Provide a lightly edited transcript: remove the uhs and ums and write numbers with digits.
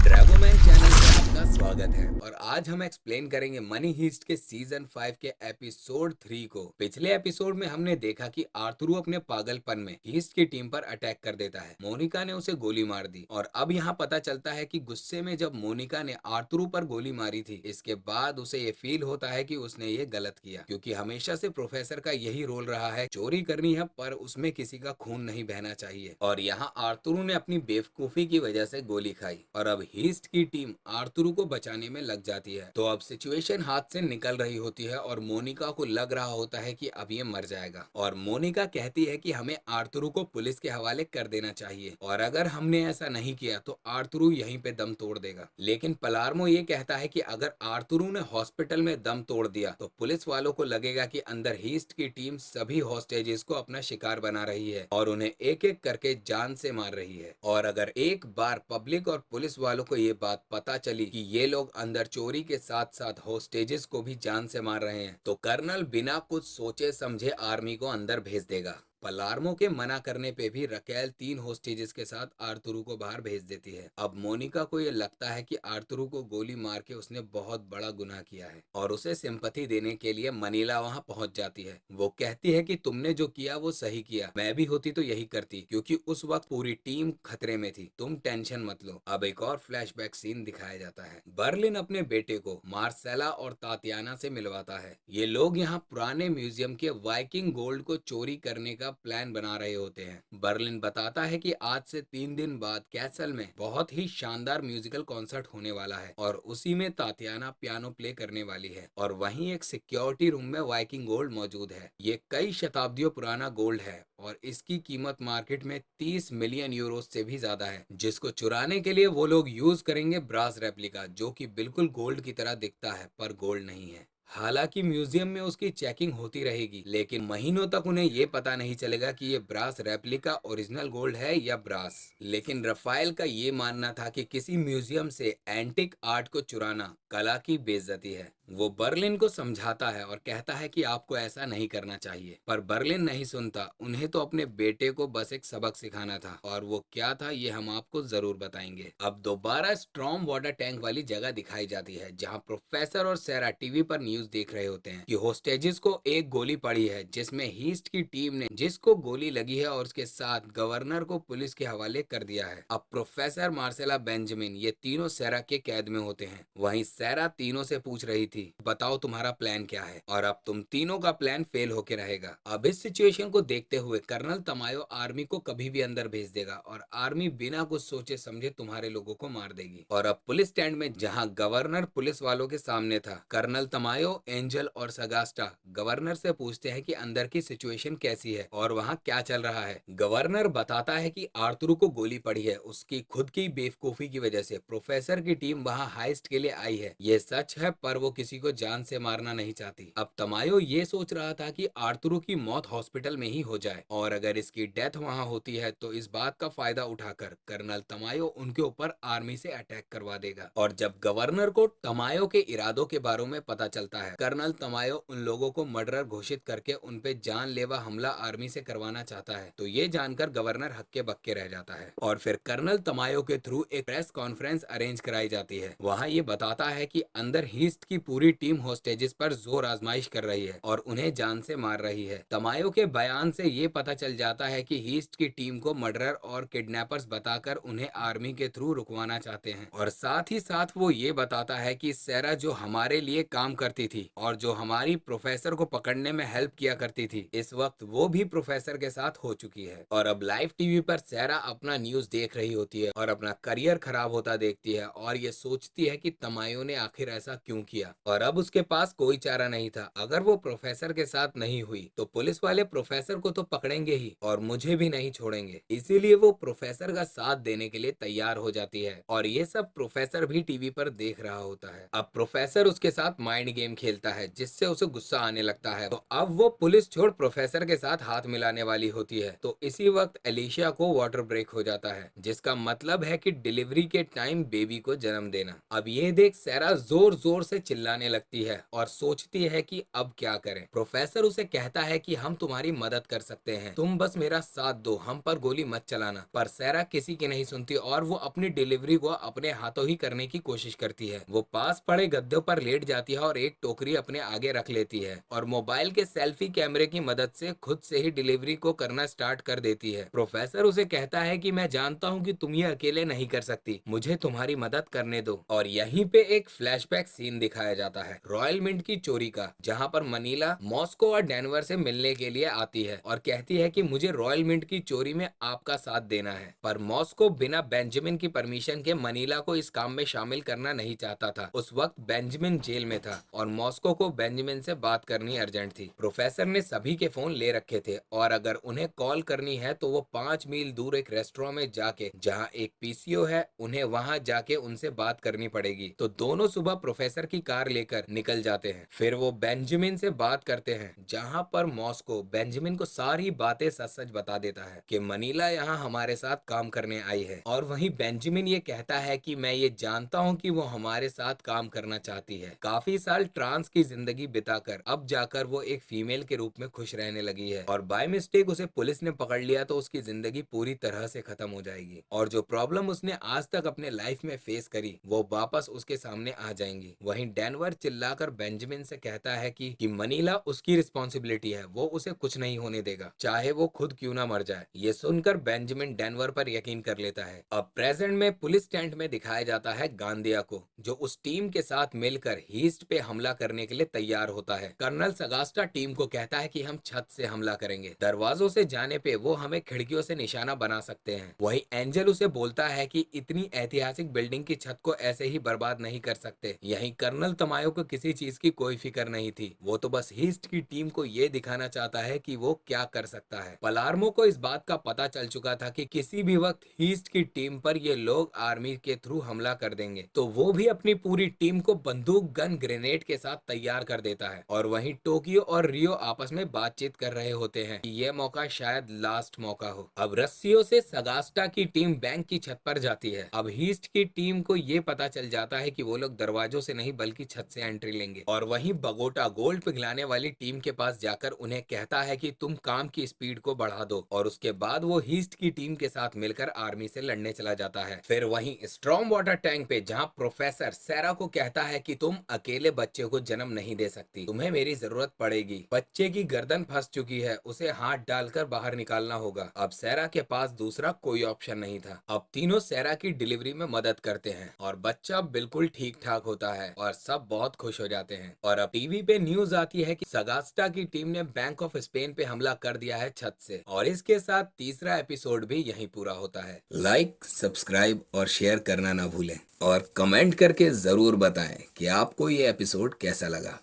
ड्रैगोमैन channel पे आपका स्वागत है और आज हम एक्सप्लेन करेंगे मनी हीस्ट के सीजन 5 के एपिसोड 3 को। पिछले एपिसोड में हमने देखा कि आर्थुरू अपने पागलपन में हीस्ट की टीम पर अटैक कर देता है। मोनिका ने उसे गोली मार दी और अब यहाँ पता चलता है कि गुस्से में जब मोनिका ने आर्थुरू पर गोली मारी थी, इसके बाद उसे ये फील होता है कि उसने ये गलत किया, क्योंकि हमेशा से प्रोफेसर का यही रोल रहा है, चोरी करनी है पर उसमें किसी का खून नहीं बहना चाहिए। और यहाँ आर्थुरू ने अपनी बेवकूफी की वजह से गोली खाई और अब हीस्ट की टीम आर्थुरू को बचाने में लग जाती है। तो अब सिचुएशन हाथ से निकल रही होती है और मोनिका को लग रहा होता है कि अब ये मर जाएगा और मोनिका कहती है कि हमें आर्थुरू को पुलिस के हवाले कर देना चाहिए और अगर हमने ऐसा नहीं किया तो आर्थुरू यहीं पे दम तोड़ देगा। लेकिन पलार्मो ये कहता है कि अगर आर्थुरू ने हॉस्पिटल में दम तोड़ दिया तो पुलिस वालों को लगेगा कि अंदर हीस्ट की टीम सभी हॉस्टेजेस को अपना शिकार बना रही है और उन्हें एक एक करके जान से मार रही है। और अगर एक बार पब्लिक और पुलिस वालों को ये बात पता चली कि ये लोग अंदर चोरी के साथ साथ होस्टेजेस को भी जान से मार रहे हैं तो कर्नल बिना कुछ सोचे समझे आर्मी को अंदर भेज देगा। पलार्मो के मना करने पे भी रकेल 3 होस्टेजेस के साथ आर्थुरू को बाहर भेज देती है। अब मोनिका को ये लगता है कि आर्थुरू को गोली मार के उसने बहुत बड़ा गुनाह किया है और उसे सिंपैथी देने के लिए मनीला वहां पहुंच जाती है। वो कहती है कि तुमने जो किया वो सही किया, मैं भी होती तो यही करती, क्योंकि उस वक्त पूरी टीम खतरे में थी, तुम टेंशन मत लो। अब एक और फ्लैशबैक सीन दिखाया जाता है। बर्लिन अपने बेटे को मार्सेला और तातियाना से मिलवाता है। ये लोग यहाँ पुराने म्यूजियम के वाइकिंग गोल्ड को चोरी करने का प्लान बना रहे होते हैं। बर्लिन बताता है कि आज से 3 दिन बाद कैसल में बहुत ही शानदार म्यूजिकल कॉन्सर्ट होने वाला है और उसी में तातियाना पियानो प्ले करने वाली है और वहीं एक सिक्योरिटी रूम में वाइकिंग गोल्ड मौजूद है। ये कई शताब्दियों पुराना गोल्ड है और इसकी कीमत मार्केट में 30 मिलियन यूरो से भी ज्यादा है, जिसको चुराने के लिए वो लोग यूज करेंगे ब्रास रेप्लिका, जो कि बिल्कुल गोल्ड की तरह दिखता है पर गोल्ड नहीं है। हालांकि म्यूजियम में उसकी चेकिंग होती रहेगी, लेकिन महीनों तक उन्हें ये पता नहीं चलेगा कि ये ब्रास रेप्लिका ओरिजिनल गोल्ड है या ब्रास। लेकिन रफाइल का ये मानना था कि किसी म्यूजियम से एंटिक आर्ट को चुराना कला की बेइज्जती है। वो बर्लिन को समझाता है और कहता है कि आपको ऐसा नहीं करना चाहिए, पर बर्लिन नहीं सुनता। उन्हें तो अपने बेटे को बस एक सबक सिखाना था और वो क्या था ये हम आपको जरूर बताएंगे। अब दोबारा स्ट्रॉम वाटर टैंक वाली जगह दिखाई जाती है, जहाँ प्रोफेसर और सैरा टीवी पर न्यूज देख रहे होते हैं कि होस्टेजेस को एक गोली पड़ी है, जिसमें हीस्ट की टीम ने जिसको गोली लगी है और उसके साथ गवर्नर को पुलिस के हवाले कर दिया है। अब प्रोफेसर मार्सेला बेंजामिन ये तीनों सैरा के कैद में होते हैं। वहीं सैरा तीनों से पूछ रही थी, बताओ तुम्हारा प्लान क्या है, और अब तुम तीनों का प्लान फेल होके रहेगा। अब इस सिचुएशन को देखते हुए कर्नल तमायो आर्मी को कभी भी अंदर भेज देगा और आर्मी बिना कुछ सोचे समझे तुम्हारे लोगों को मार देगी। और अब पुलिस स्टैंड में जहां गवर्नर पुलिस वालों के सामने था, कर्नल तमायो, एंजल और सगास्टा गवर्नर से पूछते हैं कि अंदर की सिचुएशन कैसी है और वहां क्या चल रहा है। गवर्नर बताता है कि आर्थुरू को गोली पड़ी है, उसकी खुद की बेवकूफी की वजह से। प्रोफेसर की टीम वहां हाइस्ट के लिए आई है, ये सच है, पर वो किसी को जान से मारना नहीं चाहती। अब तमायो ये सोच रहा था कि आर्थुरू की मौत हॉस्पिटल में ही हो जाए और अगर इसकी डेथ वहां होती है तो इस बात का फायदा उठाकर कर्नल तमायो उनके ऊपर आर्मी से अटैक करवा देगा। और जब गवर्नर को तमायो के इरादों के बारे में पता चलता है, कर्नल तमायो उन लोगों को मर्डरर घोषित करके उन पे जानलेवा हमला आर्मी से करवाना चाहता है। तो ये जानकर गवर्नर हक्के बक्के रह जाता है और फिर कर्नल तमायो के थ्रू एक प्रेस कॉन्फ्रेंस अरेंज कराई जाती है। वहाँ ये बताता है कि अंदर हीस्ट की पूरी टीम होस्टेजेस पर जोर आजमाइश कर रही है और उन्हें जान से मार रही है। तमायो के बयान से ये पता चल जाता है कि हीस्ट की टीम को मर्डरर और किडनैपर्स बताकर उन्हें आर्मी के थ्रू रुकवाना चाहते हैं। और साथ ही साथ वो ये बताता है कि सैरा जो हमारे लिए काम करती थी और जो हमारी प्रोफेसर को पकड़ने में हेल्प किया करती थी, इस वक्त वो भी प्रोफेसर के साथ हो चुकी है। और अब लाइव टीवी पर सैरा अपना न्यूज देख रही होती है और अपना करियर खराब होता देखती है और ये सोचती है कि तमायो ने आखिर ऐसा क्यों किया। और अब उसके पास कोई चारा नहीं था। अगर वो प्रोफेसर के साथ नहीं हुई तो पुलिस वाले प्रोफेसर को तो पकड़ेंगे ही और मुझे भी नहीं छोड़ेंगे। इसीलिए वो प्रोफेसर का साथ देने के लिए तैयार हो जाती है और ये सब प्रोफेसर भी टीवी पर देख रहा होता है। अब प्रोफेसर उसके साथ माइंड गेम खेलता है, जिससे उसे गुस्सा आने लगता है। तो अब वो पुलिस छोड़ प्रोफेसर के साथ हाथ मिलाने वाली होती है। तो इसी वक्त एलिशिया को वाटर ब्रेक हो जाता है, जिसका मतलब है कि डिलीवरी के टाइम बेबी को जन्म देना। अब ये देख सैरा जोर जोर से चिल्ला चिल्लाने लगती है और सोचती है कि अब क्या करें। प्रोफेसर उसे कहता है कि हम तुम्हारी मदद कर सकते हैं, तुम बस मेरा साथ दो, हम पर गोली मत चलाना। पर सैरा किसी की नहीं सुनती और वो अपनी डिलीवरी को अपने हाथों ही करने की कोशिश करती है। वो पास पड़े गद्दों पर लेट जाती है और एक टोकरी अपने आगे रख लेती है और मोबाइल के सेल्फी कैमरे की मदद से खुद से ही डिलीवरी को करना स्टार्ट कर देती है। प्रोफेसर उसे कहता है कि मैं जानता हूँ कि तुम ये अकेले नहीं कर सकती, मुझे तुम्हारी मदद करने दो। और यहीं पे एक फ्लैशबैक सीन दिखाया जाता है रॉयल मिंट की चोरी का, जहाँ पर मनीला मॉस्को और डेनवर से मिलने के लिए आती है और कहती है कि मुझे रॉयल मिंट की चोरी में आपका साथ देना है। पर मॉस्को बिना बेंजामिन की परमिशन के मनीला को इस काम में शामिल करना नहीं चाहता था। उस वक्त बेंजामिन जेल में था और मॉस्को को बेंजामिन से बात करनी अर्जेंट थी। प्रोफेसर ने सभी के फोन ले रखे थे और अगर उन्हें कॉल करनी है तो वो 5 मील दूर एक रेस्टोरेंट में जाके, जहाँ एक पीसीओ है, उन्हें वहां जाके उनसे बात करनी पड़ेगी। तो दोनों सुबह प्रोफेसर की कार लेकर निकल जाते हैं। फिर वो बेंजामिन से बात करते हैं, जहाँ पर मॉस्को बेंजामिन को सारी बातें सच सच बता देता है कि मनीला यहाँ हमारे साथ काम करने आई है। और वहीं बेंजामिन ये कहता है कि मैं ये जानता हूँ कि वो हमारे साथ काम करना चाहती है। काफी साल ट्रांस की जिंदगी बिताकर अब जाकर वो एक फीमेल के रूप में खुश रहने लगी है और बाय मिस्टेक उसे पुलिस ने पकड़ लिया तो उसकी जिंदगी पूरी तरह से खत्म हो जाएगी और जो प्रॉब्लम उसने आज तक अपने लाइफ में फेस करी वो वापस उसके सामने आ जाएंगी। वहीं डेनवर चिल्लाकर बेंजामिन से कहता है कि मनीला उसकी रिस्पॉन्सिबिलिटी है, वो उसे कुछ नहीं होने देगा, चाहे वो खुद क्यों ना मर जाए। ये सुनकर बेंजामिन डेनवर पर यकीन कर लेता है। अब प्रेजेंट में पुलिस टेंट में दिखाया जाता है गांदिया को, जो उस टीम के साथ मिलकर हीस्ट पे हमला करने के लिए तैयार होता है। कर्नल सगास्टा टीम को कहता है कि हम छत से हमला करेंगे, दरवाजों से जाने पे वो हमें खिड़कियों से निशाना बना सकते हैं। वही एंजल उसे बोलता है कि इतनी ऐतिहासिक बिल्डिंग की छत को ऐसे ही बर्बाद नहीं कर सकते। यही कर्नल तमायो को किसी चीज की कोई फिक्र नहीं थी, वो तो बस हीस्ट की टीम को ये दिखाना चाहता है कि वो क्या कर सकता है। पलार्मो को इस बात का पता चल चुका था कि किसी भी वक्त हीस्ट की टीम पर ये लोग आर्मी के थ्रू हमला कर देंगे, तो वो भी अपनी पूरी टीम को बंदूक, गन, ग्रेनेड के साथ तैयार कर देता है। और वहीं टोक्यो और रियो आपस में बातचीत कर रहे होते हैं कि ये मौका शायद लास्ट मौका हो। अब रस्सियों से सगास्टा की टीम बैंक की छत पर जाती है। अब हीस्ट की टीम को ये पता चल जाता है कि वो लोग दरवाजों से नहीं बल्कि छत से एंट्री लेंगे। और वहीं बगोटा गोल्ड पिघलाने वाली टीम के पास जाकर उन्हें कहता है कि तुम काम की स्पीड को बढ़ा दो और उसके बाद वो हीस्ट की टीम के साथ मिलकर आर्मी से लड़ने चला जाता है। फिर वहीं स्ट्रॉन्ग वाटर टैंक पे जहां प्रोफेसर सैरा को कहता है कि तुम अकेले बच्चे को जन्म नहीं दे सकती, तुम्हें मेरी जरूरत पड़ेगी। बच्चे की गर्दन फंस चुकी है, उसे हाथ डालकर बाहर निकालना होगा। अब सैरा के पास दूसरा कोई ऑप्शन नहीं था। अब तीनों सैरा की डिलीवरी में मदद करते हैं और बच्चा बिल्कुल ठीक ठाक होता है और सब बहुत खुश हो जाते हैं। और अब टीवी पे न्यूज आती है कि सगास्टा की टीम ने बैंक ऑफ स्पेन पे हमला कर दिया है छत से। और इसके साथ तीसरा एपिसोड भी यहीं पूरा होता है। लाइक, सब्सक्राइब और शेयर करना ना भूलें और कमेंट करके जरूर बताएं कि आपको ये एपिसोड कैसा लगा।